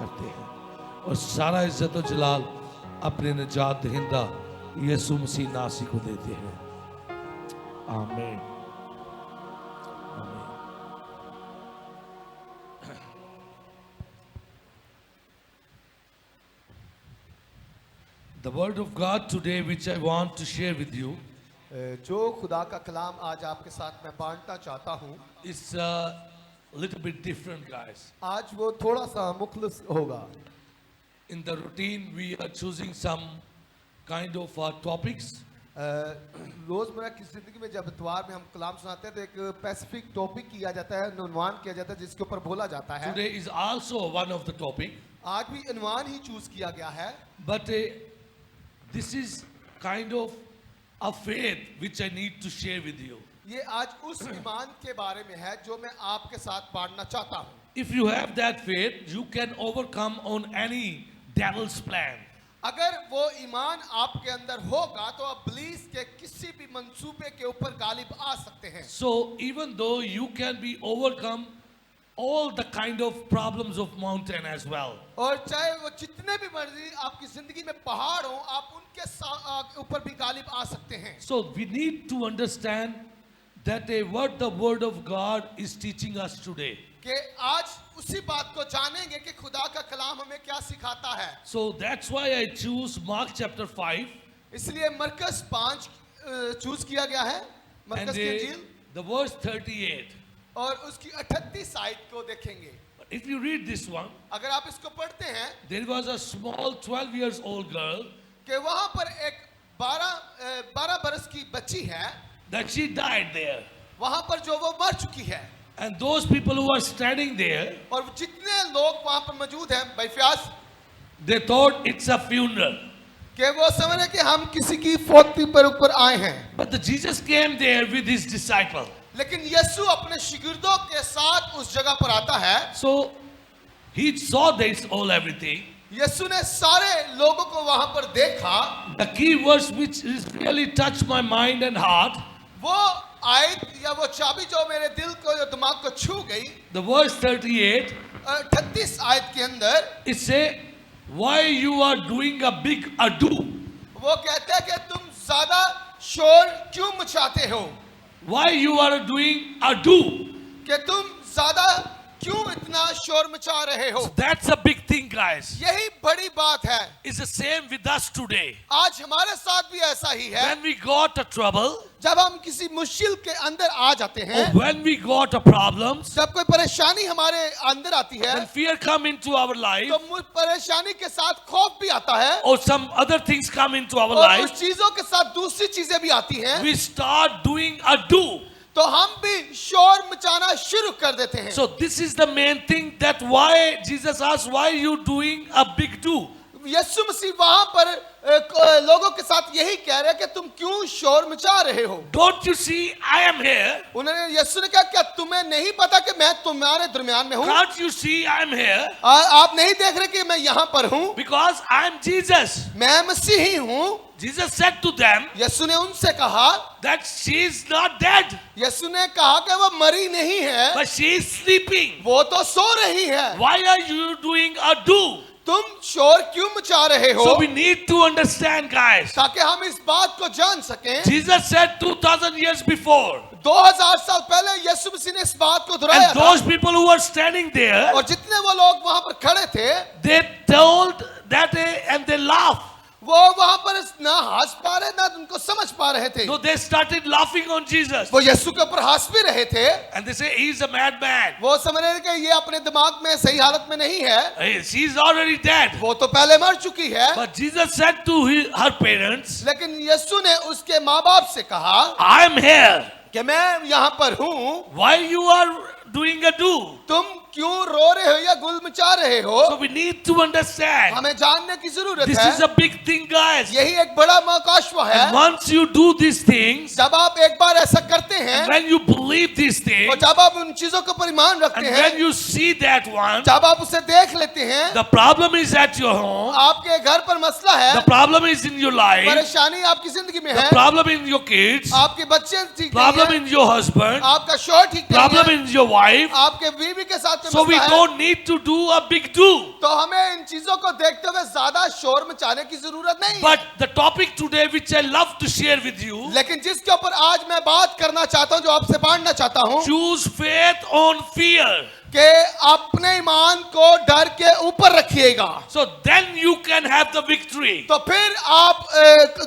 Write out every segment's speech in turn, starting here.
करते हैं और सारा इज्जत और जलाल अपने निजात दहिंदा यीशु मसीह नासी को देते हैं। आमीन, आमीन। The word of God today which I want to share with you जो खुदा का कलाम आज आपके साथ मैं बांटना चाहता हूँ is a little bit different, guys. आज वो थोड़ा सा मुख्तलिफ होगा। In the routine we are choosing some kind of topics. रोजमर्रा की जिंदगी में जब इतवार में हम कलाम सुनाते हैं तो एक स्पेसिफिक टॉपिक किया जाता है, उन्वान किया जाता है जिसके ऊपर बोला जाता है। Today is also one of the topic, आज भी उन्वान ही चूज किया गया है, but this is kind of a faith which I need to share with you. ये आज उस ईमान के बारे में है जो मैं आपके साथ बांटना चाहता हूँ। If you have that faith, you can overcome on any devil's plan. अगर वो ईमान आपके अंदर होगा तो आप इब्लीस के किसी भी मंसूबे के ऊपर गालिब आ सकते हैं। So even though you can be overcome all the kind of problems of mountain as well. और चाहे वो जितने भी मर्जी आपकी जिंदगी में पहाड़ हो, आप उनके ऊपर भी गालिब आ सकते हैं। So we need to understand that what the word of God is teaching us today. कि आज उसी बात को जानेंगे कि खुदा का कलाम हमें क्या सिखाता है। So that's why I choose Mark chapter 5 इसलिए मरकस 5 चूज किया गया है, and मरकस की इंजील the verse 38. और उसकी 38 आयत को देखेंगे। If you read this one, अगर आप इसको पढ़ते हैं there was a small 12 years old girl कि वहां पर एक 12 बरस की बच्ची है, that she died there. वहां पर जो वो मर चुकी है, And those people who were standing there, और जितने लोग वहां पर मौजूद हैं बैफियास, they thought it's a funeral. कि वो समझ रहे कि हम किसी की फौती पर ऊपर आए हैं। But the Jesus came there with his disciple. लेकिन यीशु अपने शिगिर्दों के साथ उस जगह पर आता है। So he saw this all everything. यीशु ने सारे लोगों को वहां पर देखा। The key verse which is really touched my mind and heart, वो आयत या वो चाबी जो मेरे दिल को या दिमाग को छू गई, the verse 38, 38 आयत के अंदर it say, why you are doing a big ado? वो कहता है कि तुम ज्यादा शोर क्यों मचाते हो, Why you are doing ado? कि तुम ज्यादा क्यों इतना शोर मचा रहे हो। That's a big thing, guys. यही बड़ी बात है। It's the same with us today. आज हमारे साथ भी ऐसा ही है। When we got a trouble, जब हम किसी मुश्किल के अंदर आ जाते हैं, or when we got a problems, जब कोई परेशानी हमारे अंदर आती है, when fear come into our life, तो परेशानी के साथ खौफ भी आता है, or some other things come into our और life, उस चीजों के साथ दूसरी चीजें भी आती हैं, we start doing ado. तो हम भी शोर मचाना शुरू कर देते हैं। So this is the main thing, that why Jesus asked, why you doing a big do? यीशु मसीह वहां पर लोगों के साथ यही कह रहे हैं कि तुम क्यों शोर मचा रहे हो। Don't you see I am here? उन्होंने यीशु ने कहा क्या तुम्हें नहीं पता कि मैं तुम्हारे दरमियान में हूँ? Can't you see I am here? आप नहीं देख रहे कि मैं यहाँ पर हूँ? Because I am Jesus. मैं मसीही हूँ। Jesus said to them यीशु ने उनसे कहा that she is not dead, यीशु ने कहा कि वो मरी नहीं है, but she is sleeping. वो तो सो रही है। Why are you doing ado? तुम शोर क्यों मचा रहे हो? So we need to understand, guys. ताकि हम इस बात को जान सकें। Jesus said 2000 years before, 2000 साल पहले यीशु मसीह ने इस बात को दोहराया and था। those people who were standing there, और जितने वो लोग वहां पर खड़े थे, they told that and they laughed. वो वहां पर ना हंस पा रहे ना उनको समझ पा रहे थे। So they started laughing on Jesus. वो यीशु के ऊपर हंस भी रहे थे। And they say he's a madman. वो समझ रहे थे कि ये अपने दिमाग में सही हालत में नहीं है। She's already dead. वो तो पहले मर चुकी है। But Jesus said to her parents, लेकिन यीशु ने उसके माँ बाप से कहा I am here. कि मैं यहाँ पर हूँ। Why you are doing ado? तुम क्यों रो रहे हो या गुल मचा रहे हो? So we need to understand. हमें जानने की जरूरत This है। is a big thing, guys. यही एक बड़ा मौकाशवा है। And once you do these things, जब आप एक बार ऐसा करते हैं, and when you believe these और things, जब आप उन चीजों को पर ईमान रखते and हैं, when you see that one, जब आप उसे देख लेते हैं, the problem is at your home, आपके घर पर मसला है, the problem is in your life, परेशानी आपकी जिंदगी में the है, problem in your kids, आपके बच्चे ठीक नहीं problem है, in your husband, आपका शोहर ठीक नहीं problem है, in your wife, आपके बीवी गरीबी के साथ So we मसला है, don't need to do a big do. तो हमें इन चीजों को देखते हुए ज्यादा शोर मचाने की जरूरत नहीं है। But the topic today which I love to share with you, लेकिन जिसके ऊपर आज मैं बात करना चाहता हूं, जो आपसे बांटना चाहता हूं, choose faith on fear. कि अपने ईमान को डर के ऊपर रखिएगा, So then you can have the victory. तो फिर आप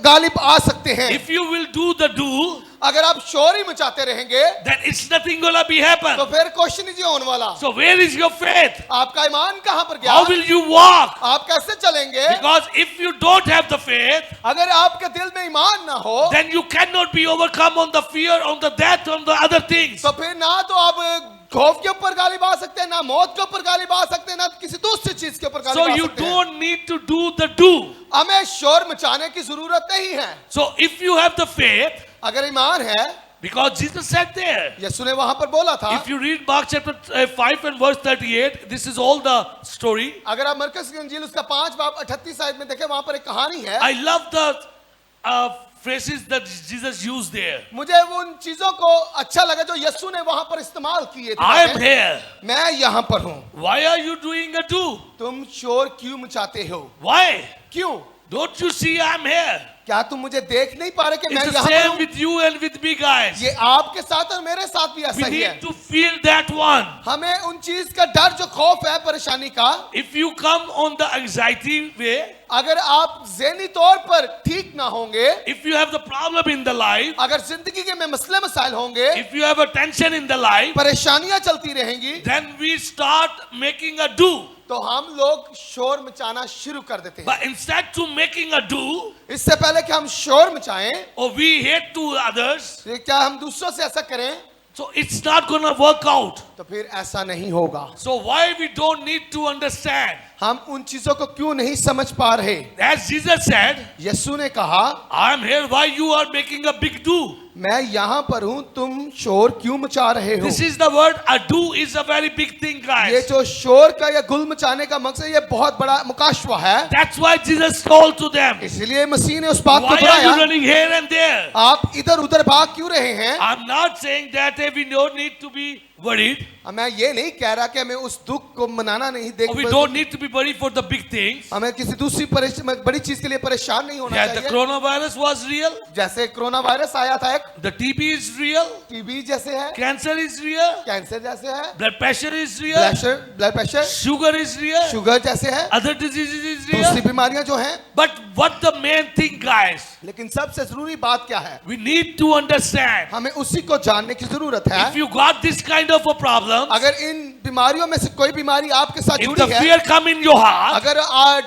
गालिब आ सकते हैं। If you will do the do, अगर आप शोर ही मचाते रहेंगे then it's nothing gonna be happen. तो फिर क्वेश्चन ही नहीं होने वाला। So where is your faith? आपका ईमान कहां पर गया? How will you walk? आप कैसे चलेंगे? Because if you don't have the faith, अगर आपके दिल में ईमान ना हो, then you cannot be overcome on the fear, on the death, on the other things. तो फिर ना तो आप खौफ के ऊपर गालिब आ सकते हैं, ना मौत के ऊपर गालिब आ सकते हैं, ना किसी दूसरी चीज के ऊपर गालिब So आ you सकते हैं। don't need to do the do. हमें शोर मचाने की जरूरत नहीं है। So if you have the faith, अगर ईमान है, because Jesus said there, यीशु ने वहां पर बोला था, if you read Mark chapter 5 and verse 38, this is all the story. अगर आप मरकस की इंजील उसका 5 बाब 38 आयत में देखें, वहां पर एक कहानी है। I love the phrases that Jesus used there. मुझे वो उन चीजों को अच्छा लगा जो यीशु ने वहां पर इस्तेमाल किए थे। I am here. मैं यहाँ पर हूँ। Why are you doing a do? तुम शोर क्यों मचाते हो? Why? क्यों? Don't you see I'm here? क्या तुम मुझे देख नहीं पा रहे कि मैं It's the यहाँ पर same हूँ? with you and with me, guys. ये आपके साथ और मेरे साथ भी We ऐसा ही है। need to feel that one. हमें उन चीज का डर जो खौफ है परेशानी का, If you come on the anxiety way, अगर आप ज़हनी तौर पर ठीक ना होंगे, if you have the problem in the life, अगर जिंदगी के में मसले मसाइल होंगे, if you have a tension in the life, परेशानियां चलती रहेंगी, then we start making a do. तो हम लोग शोर मचाना शुरू कर देते हैं। But instead to making a do, इससे पहले कि हम शोर मचाएं, or we hate to others, ये क्या हम दूसरों से ऐसा करें, so it's not gonna work out. तो फिर ऐसा नहीं होगा। So why we don't need to understand? हम उन चीजों को क्यों नहीं समझ पा रहे? As Jesus said, यीशु ने कहा, I'm here, why you are making a big do? मैं यहाँ पर हूँ, तुम शोर क्यों मचा रहे हो? This is the word, a do is a very big thing, ये guys. जो शोर का या गुल मचाने का मकसद, ये बहुत बड़ा मुकाशवा है। That's why Jesus called to them. इसलिए मसीह ने उस बात को Why are you बुलाया, running here and there? आप इधर उधर भाग क्यों रहे हैं? I'm not saying that we don't need to be worried, मैं ये नहीं कह रहा कि हमें उस दुख को मनाना नहीं, or we don't need to be worried for the big things. हमें किसी दूसरी बड़ी चीज के लिए परेशान नहीं होना Yeah, the चाहिए। coronavirus was real, जैसे कोरोना वायरस आया था, एक the TB is real, TB जैसे है, cancer is real, कैंसर जैसे है, blood pressure is real, blood pressure, sugar is real, sugar जैसे है, other diseases is दूसरी real. बीमारियां जो हैं। But what the main thing, guys, लेकिन सबसे जरूरी बात क्या है? we need to understand. हमें उसी को जानने की जरूरत है। If you got this kind of a problem, अगर इन बीमारियों में से कोई बीमारी आपके साथ if जुड़ी the है, fear come in your heart, अगर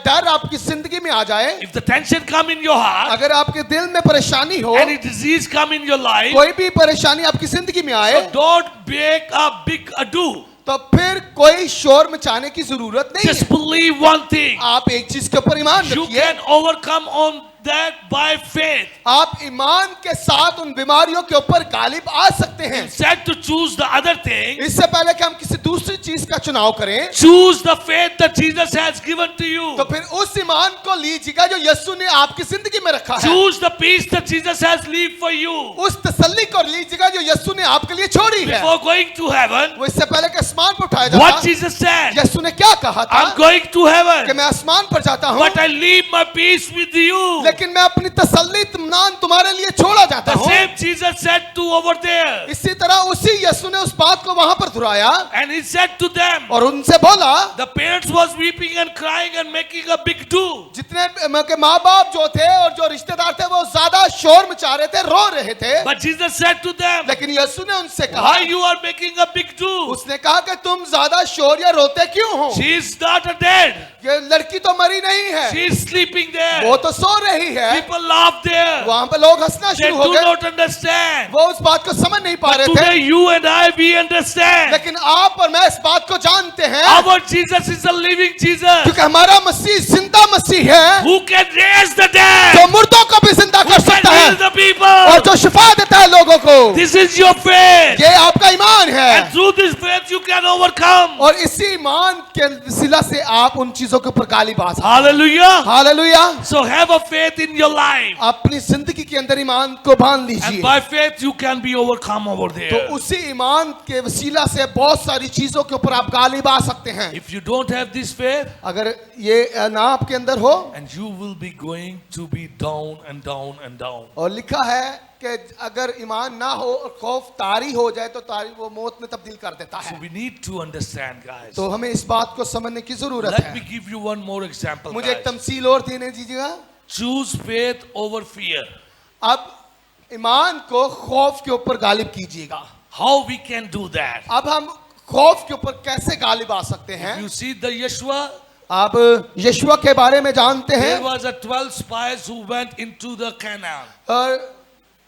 डर आपकी जिंदगी में आ जाए, if the tension come in your heart, अगर आपके दिल में परेशानी हो, any disease come in your life, कोई भी परेशानी आपकी जिंदगी में आए, so don't make a big ado. तो फिर कोई शोर मचाने की जरूरत नहीं Just है। believe one thing. आप एक चीज के ऊपर ईमान You रखिए, can overcome on that by faith. आप ईमान के साथ उन बीमारियों के ऊपर गालिब आ सकते हैं। Instead to choose the other thing, इससे पहले कि हम किसी दूसरी चीज का चुनाव करें, choose the faith that Jesus has given to you. तो फिर उस ईमान को लीजिएगा जो यीशु ने आपकी जिंदगी में रखा है। Choose the peace that Jesus has left for you. उस तसल्ली को लीजिएगा जो यीशु ने आपके लिए छोड़ी है। Before going to heaven, वो इससे पहले कि आसमान पर उठाया जाता, what Jesus said, यीशु ने क्या कहा था? I'm going to कि heaven, मैं आसमान पर जाता हूँ, but I leave my peace with you. लेकिन मैं अपनी तसल्ली इत्मीनान तुम्हारे लिए छोड़ा जाता The हूँ। same Jesus said to over there. इसी तरह उसी यीशु ने उस बात को वहां पर दोहराया And he said to them, और उनसे बोला, the parents was weeping and crying and making a big do. जितने के माँ बाप जो थे और जो रिश्तेदार थे वो ज्यादा शोर मचा रहे थे, रो रहे थे, But Jesus said to them, लेकिन यीशु ने उनसे कहा, why you are making a big do? उसने कहा कि तुम ज्यादा शोर या रोते क्यों हो? She is not dead. ये लड़की तो मरी नहीं है, She is sleeping there. वो तो सो रही है। People laugh there. वहां पर लोग हंसना They शुरू हो do गए, not understand. वो उस बात को समझ नहीं पा But रहे today थे। you and I, we understand. लेकिन आप और मैं इस बात को जानते हैं, Our Jesus is a living Jesus क्योंकि हमारा मसीह जिंदा मसीह है, who can raise the dead, जो मुर्दों को भी जिंदा who कर can सकता heal है the और people. जो शिफा देता है लोगों को। This is your faith. ये आपका ईमान है And through this faith you can overcome. और इसी ईमान के सिला से आप उन चीजों चीजों के ऊपर गाली बाज। Hallelujah. Hallelujah. So have a faith in your life. अपनी जिंदगी के अंदर ईमान को बांध And लीजिए, by faith you can be overcome over तो there. उसी ईमान के वसीला से बहुत सारी चीजों के ऊपर आप गाली बाज सकते हैं। If you don't have this faith, अगर ये ना आपके अंदर हो, and you will be going to be down and down and down. और लिखा है कि अगर ईमान ना हो और खौफ तारी हो जाए तो तारी वो मौत में तब्दील कर देता So है। we need to understand, guys. तो हमें इस बात को समझने की जरूरत Let me है। give you one more example, मुझे एक guys. तमसील और देने दीजिएगा। Choose faith over fear. अब ईमान को खौफ के ऊपर गालिब कीजिएगा। How we can do that? अब हम खौफ के ऊपर कैसे गालिब आ सकते हैं? You see the Yeshua, आप यशुआ के बारे में जानते there हैं, was a 12 spies who went into the Canaan. और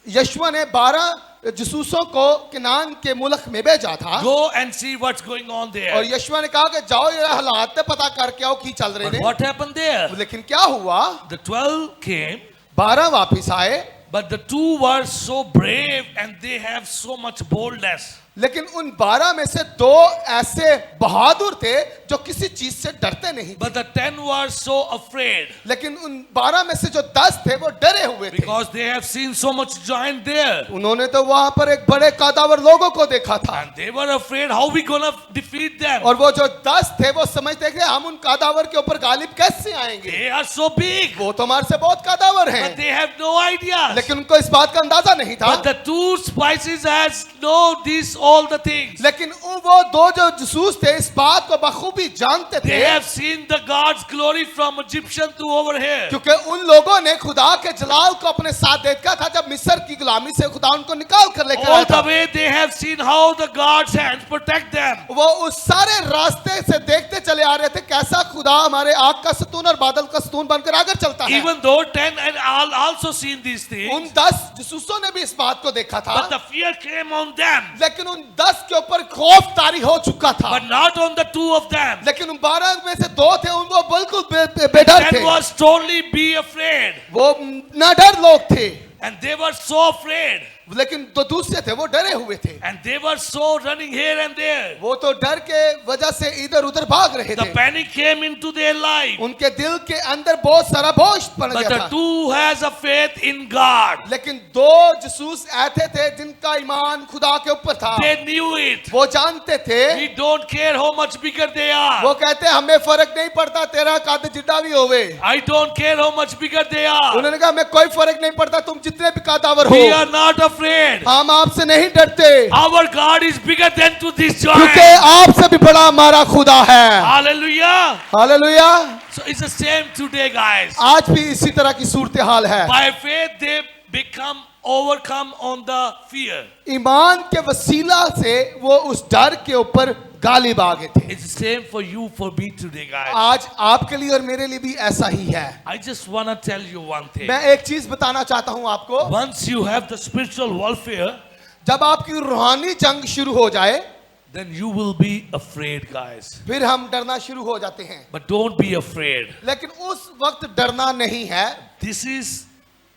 यशुआ ने 12 जसूसों को कनान के मुल्क में भेजा था, Go and see what's going on और there. यशुआ ने कहा कि जाओ ये हालात पता करके आओ की चल रहे But हैं। what happened there? लेकिन क्या हुआ? The 12 came, 12 वापिस आए, but the 2 were so brave and they have so much boldness. लेकिन उन 12 में से 2 ऐसे बहादुर थे जो किसी चीज से डरते नहीं थे। But the 10 were so afraid लेकिन उन 12 में से जो 10 थे वो डरे हुए थे, because they have seen so much giant there. उन्होंने तो वहां पर एक बड़े कदावर लोगों को देखा था, And they were afraid how we gonna defeat them. और वो जो 10 थे वो समझते थे हम उन कदावर के ऊपर गालिब कैसे आएंगे, They are so big, वो तो हमारे से बहुत कदावर हैं। but they have no idea. लेकिन उनको इस बात का अंदाजा नहीं था। But the 2 spices has know these all the things. लेकिन वो 2 जो जसूस थे इस बात को बखूबी जानते They थे, have seen the God's glory from Egyptian to over here. क्योंकि उन लोगों ने खुदा के जलाल को अपने साथ देखा था जब मिस्र की गुलामी से खुदा उनको निकाल कर लेकर All आया था। the way they have seen how the God's hands protect them. वो उस सारे रास्ते से देखते चले आ रहे थे कैसा खुदा हमारे आग का सतून और बादल का सतून बनकर आगे चलता है। Even though 10 and all also seen these things, उन 10 जसूसों ने भी इस बात को देखा था, but the fear came on them, लेकिन उन 10 के ऊपर खौफ तारी हो चुका था। but not on the 2 of them. लेकिन उन 12 में से 2 थे उन वो बिल्कुल बेडर 10 थे, was totally be afraid, वो न डर लोग थे, and they were so afraid, लेकिन तो दूसरे थे वो डरे हुए थे, and they were so running here and there. वो तो डर के वजह से इधर उधर भाग रहे The थे, panic came into their life. उनके दिल के अंदर बहुत सारा बोझ पड़ But गया the था। 2 has a faith in God. लेकिन 2 जसूस ऐसे थे जिनका ईमान खुदा के ऊपर था, They knew it. वो जानते थे, We don't care how much bigger they वो are. कहते हमें फर्क नहीं पड़ता तेरा कद जितना भी होवे, I don't care how much bigger they are. उन्होंने कहा हमें कोई फर्क नहीं पड़ता तुम जितने भी कदावर हो, We are not afraid. हम आपसे नहीं डरते, Our God is bigger than to this क्योंकि giant. आपसे भी बड़ा हमारा खुदा है। Hallelujah. Hallelujah. So it's the same today, guys. आज भी इसी तरह की सूरत हाल है। By faith they become overcome on the fear. ईमान के वसीला से वो उस डर के ऊपर गालिब आ गए थे। It's the same for you, for me today, guys. आज आपके लिए और मेरे लिए भी ऐसा ही है। I just want to tell you one thing. मैं एक चीज बताना चाहता हूं आपको, Once you have the spiritual warfare, जब आपकी रूहानी जंग शुरू हो जाए then you will be afraid, guys. फिर हम डरना शुरू हो जाते हैं, But don't be afraid. लेकिन उस वक्त डरना नहीं है। This is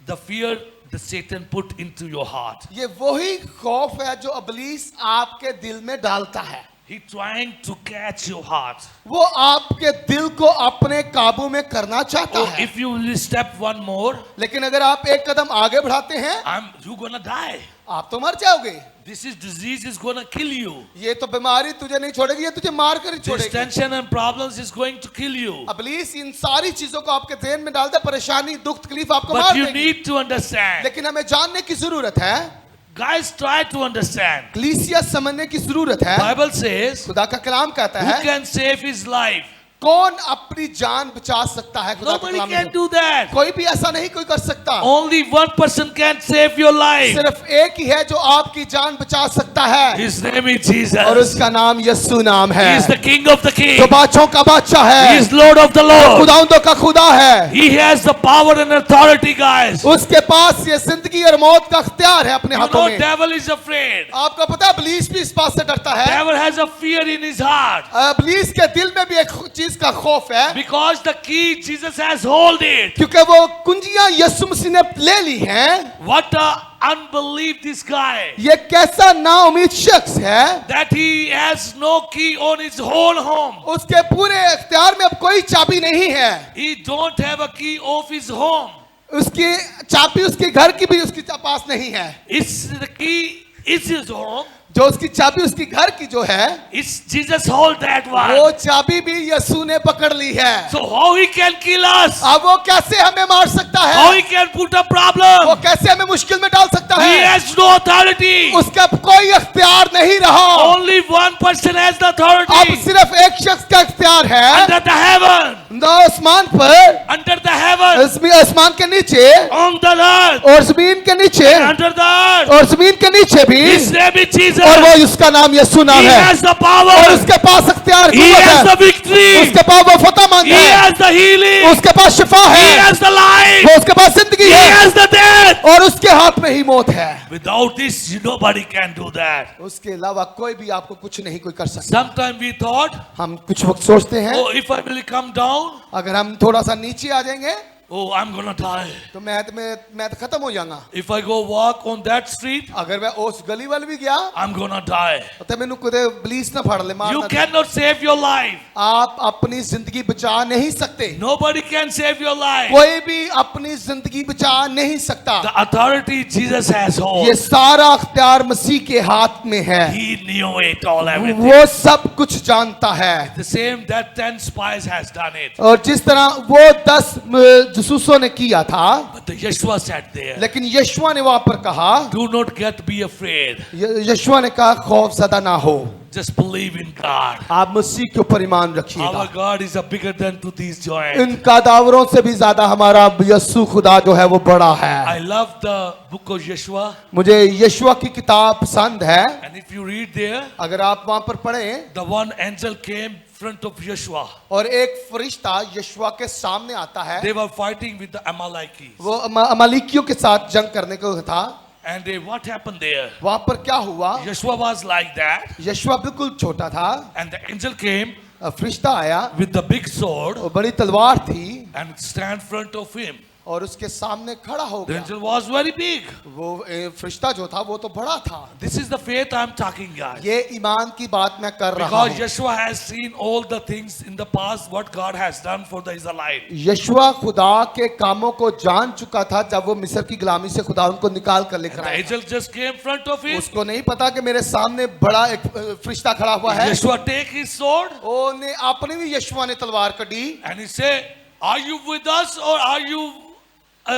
the fear that Satan put into your heart. ये वही खौफ है जो इब्लीस आपके दिल में डालता है। He trying to catch your heart. वो आपके दिल को अपने काबू में करना चाहता Oh, है, if you will step one more, लेकिन अगर आप एक कदम आगे बढ़ाते हैं you gonna die. आप तो मर जाओगे। This is disease is gonna kill you. ये तो बीमारी तुझे नहीं छोड़ेगी, ये तुझे मार कर ही This छोड़ेगी। tension and problems is going to kill you. इब्लीस इन सारी चीजों को आपके ज़हन में डाल दे, परेशानी दुख तकलीफ आपको But मार you देगी। need to understand. लेकिन हमें जानने की जरूरत है, Guys, try to understand. कलीसिया समझने की जरूरत है। Bible says, खुदा का कलाम कहता who है can save his life? कौन अपनी जान बचा सकता है? खुदा का Nobody कलाम can में do that. कोई भी ऐसा नहीं कोई कर सकता। Only one person can save your life. सिर्फ एक ही है जो आपकी जान बचा सकता है, His name is और Jesus. उसका नाम यस्सु नाम है, He is the King of the जो King. बादशाहों का बादशाह He है, is Lord of the Lord. खुदावंदों का खुदा है। He has the power and authority, guys. उसके पास ये जिंदगी और मौत का अख्तियार है अपने You हाथों know, में। devil is afraid. आपको पता है इब्लीस भी इस बात से डरता है। Devil has a fear in his heart. इब्लीस के दिल में भी एक चीज चीज का खौफ है? Because the key Jesus has hold it. क्योंकि वो कुंजियां यीशु मसीह ने ले ली हैं। What a unbelief this guy. ये कैसा नाउमीद शख्स है That he has no key on his whole home. उसके पूरे इख्तियार में अब कोई चाबी नहीं है। He don't have a key of his home. उसकी चाबी उसके घर की भी उसके पास नहीं है। Is the key is his home. जो उसकी चाबी उसकी घर की जो है Is Jesus hold that वो one? चाबी भी यीशु ने पकड़ ली है। So how he can kill us? अब वो कैसे हमें मार सकता How है? he can put a वो problem? कैसे हमें मुश्किल में डाल सकता He है? has no authority. उसका कोई इख्तियार नहीं रहा। Only one person has the अब authority. सिर्फ एक शख्स का इख्तियार है Under the heaven. न आसमान पर, Under the heaven. आसमान के नीचे On the earth. और जमीन के नीचे Under the earth. और जमीन के नीचे भी, His name is Jesus. और वो उसका नाम यीशु नाम He है। has the और power. उसके पास इख्तियार He has है, the victory. उसके पास वो फतेहमंद He है, has the healing. उसके पास शिफा He है, has the life. वो उसके पास जिंदगी He है has the death. और उसके हाथ में ही मौत है। Without this, nobody can do that. उसके अलावा कोई भी आपको कुछ नहीं कोई कर सकता। Sometimes we thought, हम कुछ वक्त सोचते हैं oh, if I will come down, अगर हम थोड़ा सा नीचे आ जाएंगे oh, I'm gonna die. तो मैं तो खत्म हो जाऊंगा। If I go walk on that street, अगर मैं उस गली वाल भी गया I'm gonna die. तो मैंने कुछ पुलिस ना फड़ ले, मार You ना दे। cannot save your life. आप अपनी जिंदगी बचा नहीं सकते। Nobody can save your life. कोई भी अपनी जिंदगी बचा नहीं सकता। The authority Jesus has ये hold. सारा अख्तियार मसीह के हाथ में है। He knew it all, everything. वो सब कुछ जानता है। The same that 10 spies has done it. और जिस तरह वो 10 जसूसों ने किया था, But the Yeshua said there, लेकिन यशुआ ने वहां पर कहा, do not get be afraid. यशुआ ने कहा खौफ ज़दा ना हो, Just believe in God. आप मसीह के ऊपर ईमान Our रखिएगा। God is a bigger than to these giants. इन कादावरों से भी ज्यादा हमारा यस्सु खुदा जो है वो बड़ा है। I love the book of Yeshua. मुझे यशुआ की किताब पसंद है। And if you read there, अगर आप वहां पर पढ़ें, the one angel came front of Yeshua. और एक फरिश्ता यशुआ के सामने आता है। They were fighting with the Amalekites. वो अमालिकियों के साथ जंग करने को था। And what happened there? वहां पर क्या हुआ? Yeshua was like that. यशुआ बिल्कुल छोटा था, And the angel came फरिश्ता आया with the big sword और बड़ी तलवार थी and stand front of him. और उसके सामने खड़ा हो The गया। angel was very big. वो फरिश्ता जो था वो तो बड़ा था। This is the faith I'm talking, guys. ये ईमान की बात मैं कर रहा Because हूँ। Yeshua has seen all the things in the past what God has done for the Israelites. यशुआ खुदा के कामों को जान चुका था जब वो मिस्र की गुलामी से खुदा उनको निकाल कर लेकर And the आया। angel just came front of him. उसको नहीं पता कि मेरे सामने बड़ा एक फरिश्ता खड़ा हुआ है। Yeshua take his sword ओने आपने भी यशुआ ने तलवार कड़ी and he said, are you with us or are you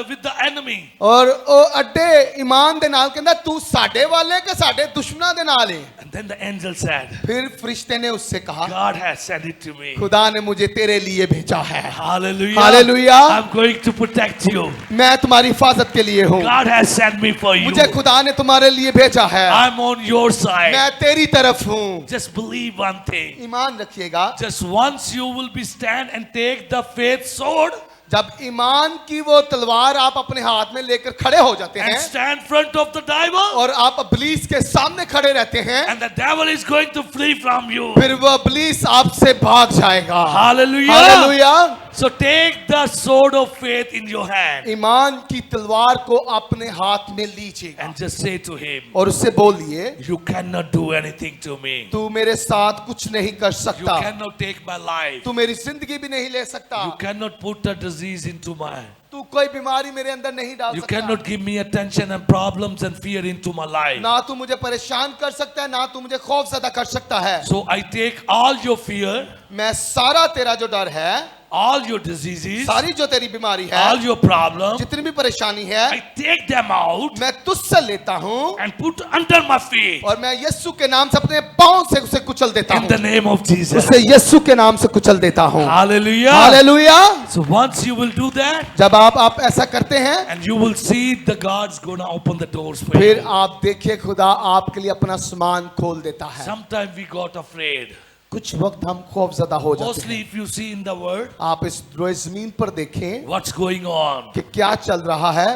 with the enemy? और ओ अड्डे ईमान दे नाल कहंदा तू साडे वाले के साडे दुश्मना दे नाल है। And then the angel said, फिर फरिश्ते ने उससे कहा, God has sent it to me. खुदा ने मुझे तेरे लिए भेजा है। Hallelujah. Hallelujah. I'm going to protect you. मैं तुम्हारी हिफाजत के लिए हूँ। God has sent me for you. मुझे खुदा ने तुम्हारे लिए भेजा है। I'm on your side. मैं तेरी तरफ हूँ। Just believe one thing. ईमान रखिएगा, Just once you will be stand and take the faith sword जब ईमान की वो तलवार आप अपने हाथ में लेकर खड़े हो जाते and हैं stand front of the devil, और आप इब्लीस के सामने खड़े रहते हैं, and the devil is going to flee from you. फिर वो इब्लीस आपसे भाग जाएगा। Hallelujah. Hallelujah. So take the sword of faith in your hand ईमान की तलवार को अपने हाथ में लीजिएगा and just say to him, और उससे बोलिए, you cannot do anything to me. तू मेरे साथ कुछ नहीं कर You सकता, cannot take my life. तू मेरी जिंदगी भी नहीं ले सकता, You cannot put a disease into my. तू कोई बीमारी मेरे अंदर नहीं डाल You सकता, cannot give me attention and problems and fear into my life. ना तू मुझे परेशान कर सकता है, ना तू मुझे खौफ ज़दा कर सकता है। So I take all your fear, मैं सारा तेरा जो डर है, all your diseases, सारी जो तेरी बीमारी है, all your problems, जितनी भी परेशानी है, I take them out मैं तुझसे लेता हूँ and put under my feet और मैं यीशु के नाम से अपने पांव से उसे कुचल देता in the हूँ, name of Jesus. उसे यीशु के नाम से कुचल देता हूँ। Hallelujah. Hallelujah. So once you will do that, जब आप ऐसा करते हैं, and you will see the God's gonna open the doors for फिर you. आप देखिए खुदा आपके लिए अपना सामान खोल देता है। Sometimes we got afraid. कुछ वक्त हम खौफजदा हो जाते Mostly हैं। if you see in the word आप इस रोए जमीन पर देखें what's going on, कि क्या चल रहा है।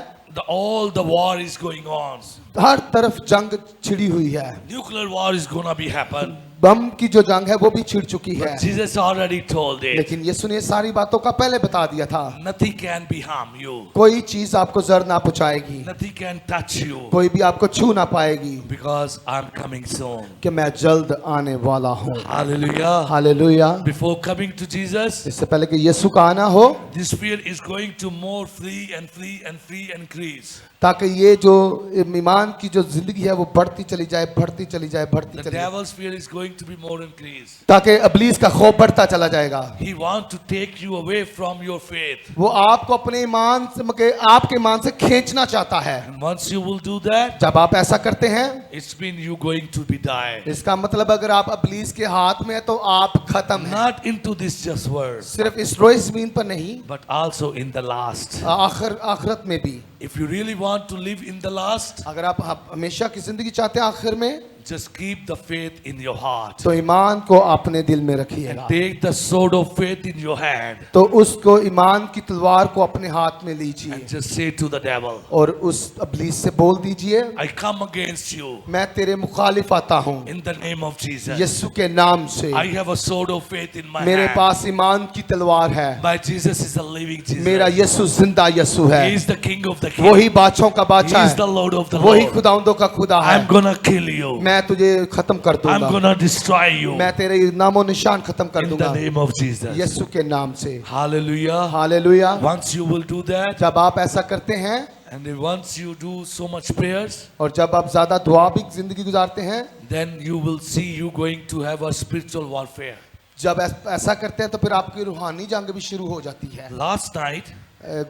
all the war is going on. हर तरफ जंग छिड़ी हुई है, Nuclear war is gonna be happen. बम की जो जंग है वो भी छिड़ चुकी है, But Jesus already told it. लेकिन यीशु ने सारी बातों का पहले बता दिया था। Nothing can be harm you. कोई चीज आपको जर ना पहुंचाएगी, Nothing can touch you. कोई भी आपको छू ना पाएगी, Because I'm coming soon. कि मैं जल्द आने वाला हूँ। Hallelujah. Hallelujah. Before coming to Jesus, इससे पहले कि यीशु का आना हो, this fear is going to more free and free and free increase. ताकि ये जो ईमान की जो जिंदगी है वो बढ़ती चली जाए, बढ़ती चली जाए, बढ़ती The चली जाए, devil's fear is going to be more increased. ताकि इब्लीस का खौफ बढ़ता चला जाएगा। He wants to take you away from your faith. वो आपको अपने ईमान से आपके ईमान से खींचना चाहता है। And once you will do that, जब आप ऐसा करते हैं, it's mean you going to be died. इसका मतलब अगर आप इब्लीस के हाथ में हैं तो आप खत्म हैं। Not into this just world, सिर्फ इस रोए जमीन पर नहीं, but also in the last. आखिरत में भी। If you really want to live in the last, अगर आप हमेशा की जिंदगी चाहते हैं आखिर में, just keep the faith in your heart. तो ईमान को अपने दिल में रखिएगा। Take the sword of faith in your hand तो उसको ईमान की तलवार को अपने हाथ में लीजिए and just say to the devil, और उस इब्लीस से बोल दीजिए, I come against you मैं तेरे मुखालिफ आता हूँ in the name of Jesus. यीशु के नाम से। I have a sword of faith in my मेरे hand. पास ईमान की तलवार है। My Jesus is a living Jesus. मेरा यीशु जिंदा यीशु है। He is the King of the वही King. बादशाहों का He बादशाह is the है, Lord of the वही Lord. खुदावंदों का खुदा है। I'm gonna kill you. मैं तुझे खत्म कर I'm दूंगा, gonna destroy you मैं तेरे नामो निशान खत्म कर in the दूंगा name of Jesus. यीशु के नाम से। Hallelujah. Hallelujah. Once you will do that, जब आप ऐसा करते हैं and then once you do so much prayers, और जब आप ज्यादा दुआबी जिंदगी गुजारते हैं, then you will see you going to have a spiritual warfare. जब ऐसा करते हैं तो फिर आपकी रूहानी जंग भी शुरू हो जाती है। Last night,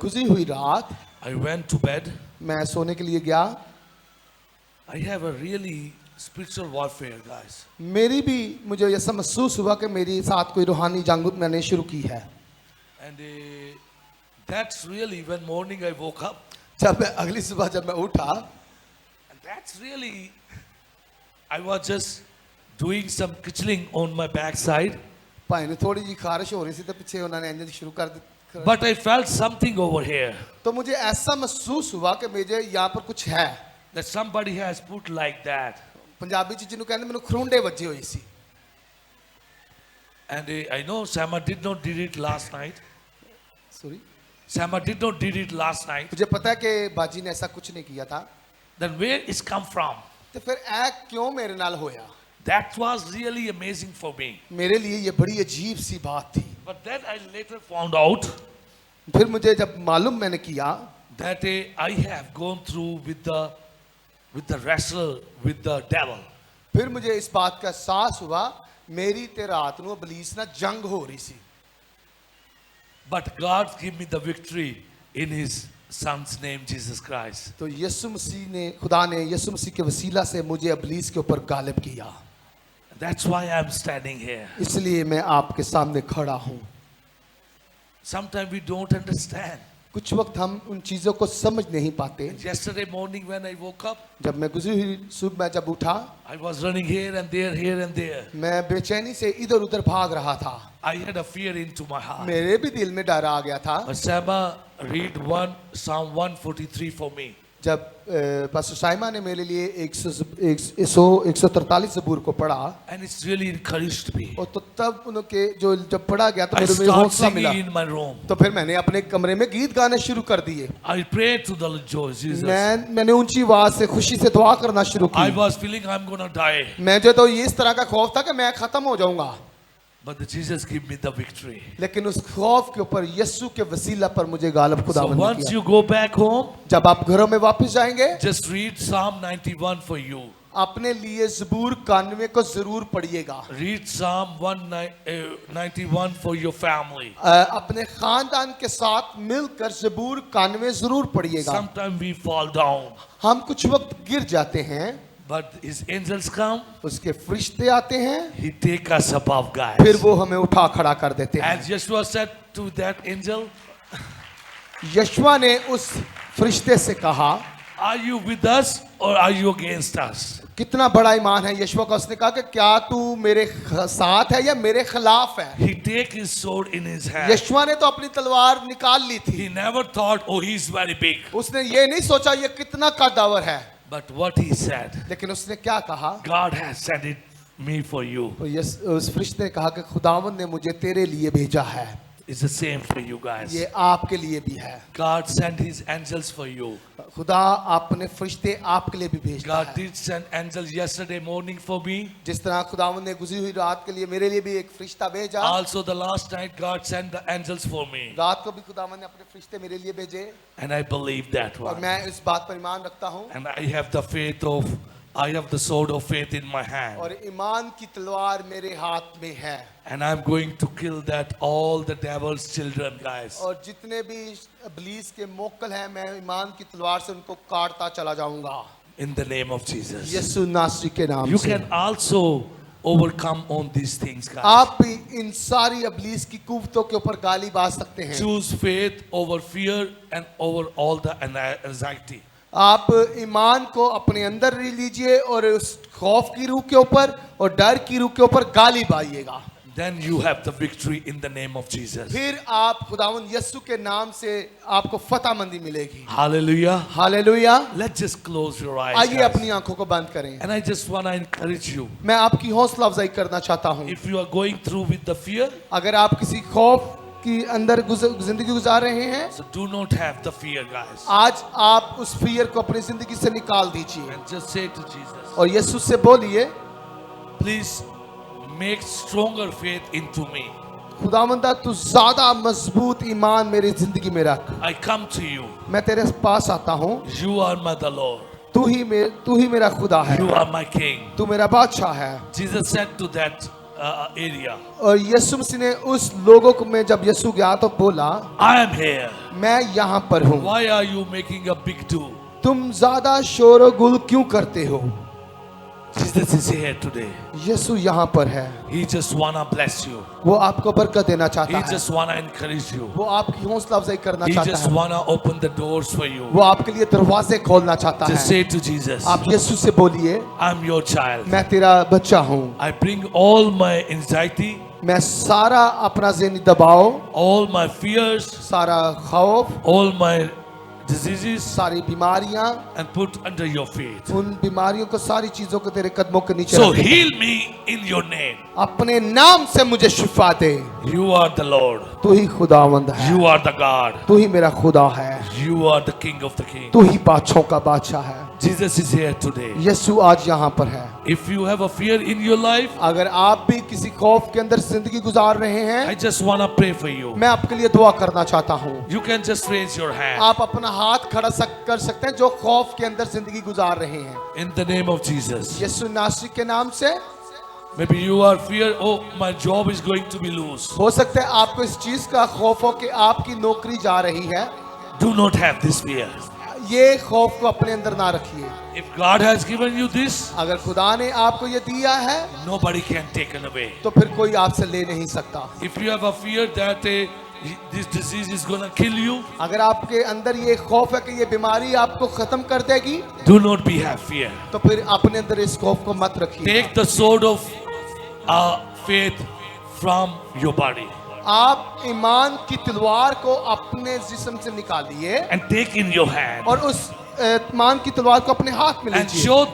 गुजरी हुई रात I went to bed. मैं सोने के लिए गया, I have a really spiritual warfare, guys. मेरी भी मुझे ऐसा महसूस हुआ कि मेरे साथ कोई रूहानी जंग मैंने शुरू की है। And that's really when morning I woke up. जब मैं अगली सुबह जब मैं उठा, And that's really, I was just doing some kitchling on my backside. भाई ने थोड़ी जी खारिश हो रही थी तो पीछे उन्होंने इंजन शुरू कर दी। But I felt something over here. तो मुझे ऐसा महसूस हुआ कि मुझे यहाँ पर कुछ है। That somebody has put like that. Punjabi च जिन्हों कहते मैंने खरूंडे वजे हुई सी। And I know Sama did not did it last night. Sorry, Sama did not did it last night. मुझे पता है कि बाजी ने ऐसा कुछ नहीं किया था। Then where is come from? तो फिर ऐ क्यों मेरे नाल होया? That was really amazing for me. मेरे लिए ये बड़ी अजीब सी बात थी। But then I later found out फिर मुझे जब मालूम मैंने किया that I have gone through with the wrestle with the devil. फिर मुझे इस बात का एहसास हुआ मेरी ते रात नूं इब्लीस नाल जंग हो रही सी। But God gave me the victory in His Son's name, Jesus Christ. तो यीशु मसीह ने खुदा ने यीशु मसीह के वसीला से मुझे इब्लीस के ऊपर गालिब किया। That's why I'm standing here. इसलिए मैं आपके सामने खड़ा हूँ। Sometimes we don't understand. कुछ वक्त हम उन चीजों को समझ नहीं पाते। Yesterday morning when I woke up, जब मैं गुजरी हुई सुबह में जब उठा, I was running here and there. मैं बेचैनी से इधर उधर भाग रहा था। I had a fear into my heart. मेरे भी दिल में डर आ गया था। But Sama read Psalm 143 for me. जब पास्टर साइमा ने मेरे लिए 143 ज़बूर को पढ़ा, And it's really encouraged me. और तो तब उनके जो जब पढ़ा गया तो I मेरे में started हौसला मिला। singing in my room. तो फिर मैंने अपने कमरे में गीत गाने शुरू कर दिए। I prayed to the Lord Jesus. मैंने ऊंची आवाज से खुशी से दुआ करना शुरू I की। was feeling I'm gonna die. मुझे तो इस तरह का खौफ था कि मैं खत्म हो जाऊंगा, But the Jesus gave me the victory. लेकिन उस खौफ के ऊपर यीशु के वसीला पर मुझे गालिब So खुदावंद ने once किया। you go back home, जब आप घरों में वापस जाएंगे, just read Psalm 91 for you. अपने लिए ज़बूर 91 को जरूर पढ़िएगा। Read Psalm 91 for your family. अपने खानदान के साथ मिलकर ज़बूर 91 जरूर पढ़िएगा। Sometimes we fall down, हम कुछ वक्त गिर जाते हैं, but His angels come. उसके फरिश्ते आते हैं, He take us above, guys. फिर वो हमें उठा खड़ा कर देते हैं। As Yeshua said to that angel, यशवा ने उस फरिश्ते से कहा, "Are you with us or are you against us?" कितना बड़ा ईमान है यशवा का। उसने कहा कि क्या तू मेरे साथ है या मेरे खिलाफ है। He take his sword in his hand. यशवा ने तो अपनी तलवार निकाल ली थी। He never thought, "Oh, he's very big." उसने ये नहीं सोचा ये कितना कदावर है, But what he said, लेकिन उसने क्या कहा, God has said it me for you. तो उस फरिश्ते ने कहा कि खुदावन ने मुझे तेरे लिए भेजा है। It's the same for you guys. ये आपके लिए भी है। God sent his angels for you. खुदा आपने फरिश्ते आपके लिए भी भेजा God है। did send angels yesterday morning for me. जिस तरह खुदावन ने गुजरी हुई रात के लिए मेरे लिए भी एक फरिश्ता भेजा, Also the last night God sent the angels for me. रात को भी खुदावन ने अपने फरिश्ते मेरे लिए भेजे And I believe that और one. मैं इस बात पर ईमान रखता हूँ। And I have the sword of faith in my hand. और ईमान की तलवार मेरे हाथ में है। And I'm going to kill that all the devil's children, guys. और जितने भी इब्लीस के मोक्कल हैं, मैं ईमान की तलवार से उनको काटता चला जाऊंगा। In the name of Jesus. यीशु नासरी के नाम You से। can also overcome on these things, guys. आप भी इन सारी इब्लीस की कुव्वतों के ऊपर गाली बाज सकते हैं। Choose faith over fear and over all the anxiety. आप ईमान को अपने अंदर लीजिए और उस खौफ की रूह के ऊपर और डर की रूह के ऊपर गाली बाइएगा। Then you have the victory in the name of Jesus. फिर आप खुदावंद यीशु के नाम से आपको फतहमंदी मिलेगी। Hallelujah. Hallelujah. Let's just close your eyes, आइए guys. अपनी आंखों को बंद करें। And I just want to encourage you. मैं आपकी हौसला अफजाई करना चाहता हूँ। If you are going through with the fear, अगर आप किसी खौफ की अंदर जिंदगी गुजार रहे हैं, so do not have the fear, guys. आज आप उस फियर को अपनी जिंदगी से निकाल दीजिए And just say to Jesus, और यीशु से बोलिए, please make stronger faith into me. खुदावंदा तू ज्यादा मजबूत ईमान मेरी जिंदगी में रख। I come to you. मैं तेरे पास आता हूँ। You are my the Lord. तू ही मेरा खुदा है। You are my King. तू मेरा बादशाह है। Jesus said to that area, और यीशु मसीह ने उस लोगों को में जब यीशु गया तो बोला, I am here. मैं यहाँ पर हूँ। Why are you making a big do? तुम ज्यादा शोरगुल क्यों करते हो? Jesus is here today. यीशु यहाँ पर है। He just wanna bless you. वो आपको बरकत देना He चाहता है। just wanna encourage you. वो आपकी हौसला अफजाई करना He चाहता just है। wanna open the doors for you. वो आपके लिए दरवाजे खोलना चाहता Just है। say to Jesus, आप यीशु से बोलिए, I'm your child. मैं तेरा बच्चा हूँ। I bring all my anxiety, मैं सारा अपना ज़हनी दबाव, all my fears, सारा खौफ, all my diseases, सारी बीमारियां, and put under your feet. उन बीमारियों को सारी चीजों को तेरे कदमों के नीचे So रख दे। heal me in your name. अपने नाम से मुझे शिफा दे। You are the Lord. तू ही खुदावंद है। You are the God. तू ही मेरा खुदा है। You are the King of the King. तू ही बादशाहों का बादशाह है। Jesus is here today. यीशु आज यहाँ पर है। If you have a fear in your life, अगर आप भी किसी खौफ के अंदर जिंदगी गुजार रहे I हैं, just want to pray for you. मैं आपके लिए दुआ करना चाहता हूँ। You can just raise your hand. आप अपना हाथ खड़ा कर सकते हैं जो खौफ के अंदर जिंदगी गुजार रहे हैं। In the name of Jesus. यीशु नासरी के नाम से। Maybe you are fear, oh, my job is going to be loose. हो सकता है आपको इस चीज का खौफ हो कि आपकी नौकरी जा रही है। Do not have this fear. ये खौफ को अपने अंदर ना रखिए। If God has given you this, अगर खुदा ने आपको ये दिया है nobody can take it away. तो फिर कोई आपसे ले नहीं सकता। If you have a fear that this disease is going to kill you, अगर आपके अंदर ये खौफ है कि ये बीमारी आपको खत्म कर देगी, do not be have fear. तो फिर अपने अंदर इस खौफ को मत रखिए। Take the sword of faith from your body आप ईमान की तलवार को अपने जिस्म से निकालिए and take in your hand और उस ईमान की तलवार को अपने हाथ में and लीजिए show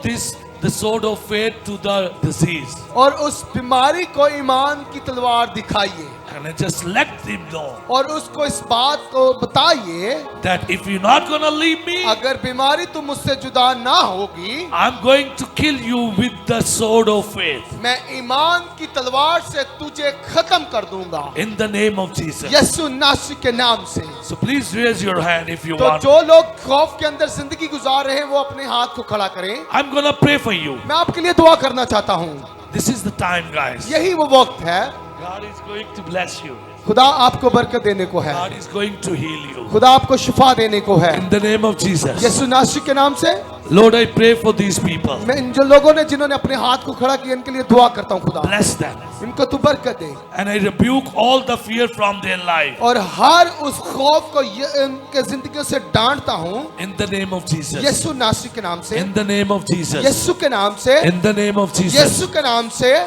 the sword of faith to the disease और उस बीमारी को ईमान की तलवार दिखाइए and just let them know और उसको इस बात को बताइए that if you're not going to leave me, अगर बीमारी तुम मुझसे जुदा ना होगी, I'm going to kill you with the sword of faith. मैं ईमान की तलवार से तुझे खत्म कर दूंगा In the name of Jesus. यीशु नासरी के नाम से। So please raise your hand if you तो want. जो लोग खौफ के अंदर जिंदगी गुजार रहे हैं वो अपने हाथ को खड़ा करें। I'm going to pray for you. मैं आपके लिए दुआ करना चाहता हूँ। This is the time, guys. यही वो वक्त है। God is going to bless you. खुदा आपको बरकत देने को है। God is going to heal you. खुदा आपको शिफा देने को है। In the name of Jesus. यीशु नासरी के नाम से Lord, I pray for these people. मैं इन जो लोगों ने जिन्होंने अपने हाथ को खड़ा किया इनके लिए दुआ करता हूँ खुदा Bless them. इनको तू बरकत दे And I rebuke all the fear from their life. और हर उस खौफ को इनके जिंदगी से डांटता हूँ In the name of Jesus. यीशु नासरी के नाम से। In the name of Jesus. यीशु के नाम से। In the name of Jesus. यीशु के नाम से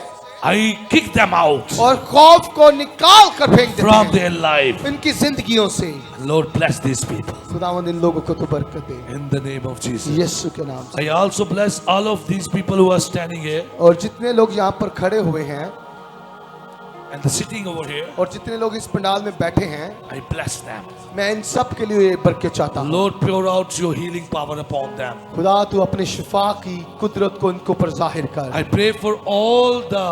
I kick them out और खौफ को निकाल कर फेंक देते from हैं their life. इनकी जिंदगियों से। Lord, bless these people खुदावंद इन लोगों को तो बरकत दे in the name of Jesus. यीशु के नाम से। I also bless all of these people who are standing here और जितने लोग यहाँ पर खड़े हुए हैं and sitting over here. और जितने लोग इस पंडाल में बैठे हैं, I bless them. मैं इन सब के लिए बरकत चाहता हूँ। Lord, pour out your healing power upon them. खुदा तू अपने शिफा की कुदरत को इनको पर जाहिर कर। I pray for all the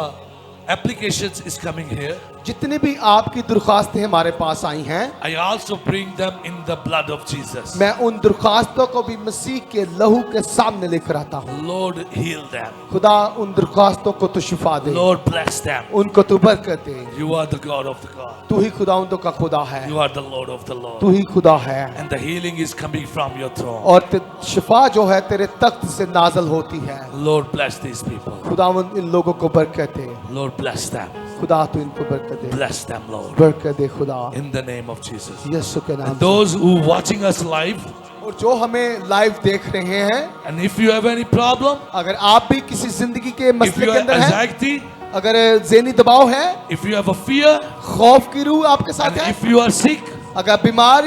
applications is coming here. जितनी भी आपकी दरख्वास्तें हमारे पास आई हैं, I also bring them in the blood of Jesus. मैं उन दरख्वास्तों को भी मसीह के लहू के सामने लेकर आता हूँ। Lord, heal them. खुदा उन दरख्वास्तों को तो शिफा दे, Lord, bless them. उनको तू बरकत दे। You are the God of the God. तू ही खुदावंदों का खुदा है, You are the Lord of the तू Lord. ही खुदा है। And the healing is coming from your throne. और शिफा जो है तेरे तख्त से नाजल होती है। Lord, bless these people. खुदावंद इन लोगों को बरकत दे। Lord, bless them. खुदा तू इनको बरकत दे, Bless them, Lord. बरकत दे खुदा In the name of Jesus. यीशु के नाम And से। those who watching us live, और जो हमें लाइव देख रहे हैं, and if you have any problem, अगर आप भी किसी जिंदगी के if मसले you के have अंदर हैं, anxiety, अगर ज़हनी दबाव है, if you have a fear, खौफ की रूह आपके साथ and है, if you are sick, अगर बीमार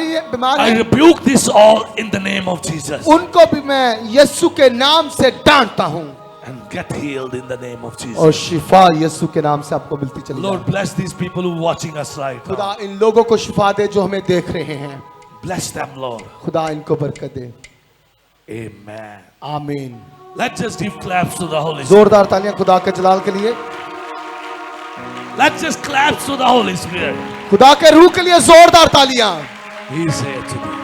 I है, rebuke this all in the name of Jesus. उनको भी मैं यीशु के नाम से डांटता हूँ And get healed in the name of Jesus. और शिफा यीशु के नाम से आपको मिलती चली Lord, जाए। bless these people who are watching us right खुदा now. इन लोगों को शिफा दे जो हमें देख रहे हैं। Bless them, Lord. खुदा इनको बरकत दे। Amen. आमीन। Let's just give claps to the Holy Spirit. जोरदार तालियां खुदा के जलाल के लिए, Let's just clap to the Holy Spirit. खुदा के रूह के लिए जोरदार तालियां। He's here today.